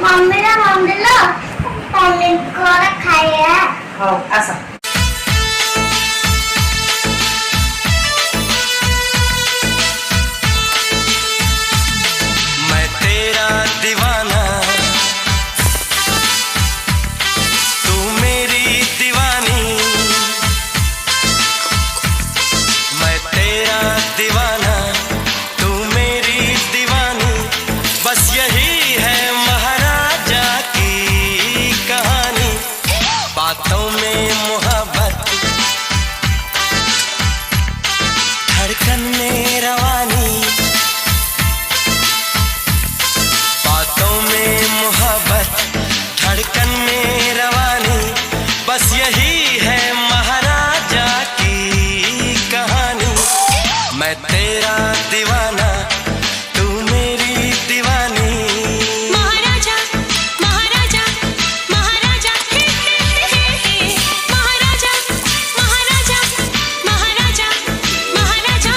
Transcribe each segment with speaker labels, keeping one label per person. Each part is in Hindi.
Speaker 1: मम्मीला मम्मी कोरा खाया
Speaker 2: हो असं
Speaker 3: मैं तेरा दीवाना तू मेरी दीवानी मैं तेरा दीवाना तू मेरी दीवानी बस यही है महाराजा की कहानी बातों में मोहब्बत धड़कन में रवानी बातों में मोहब्बत धड़कन में रवानी बस यही है महाराजा की कहानी मैं तेरा दीवाना तू मेरी दीवानी
Speaker 4: महाराजा महाराजा महाराजा हे हे हे महाराजा महाराजा महाराजा महाराजा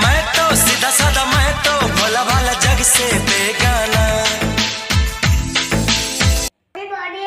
Speaker 3: मैं तो सीधा साधा मैं तो भोला भाला जग से बेगाना
Speaker 1: बॉडी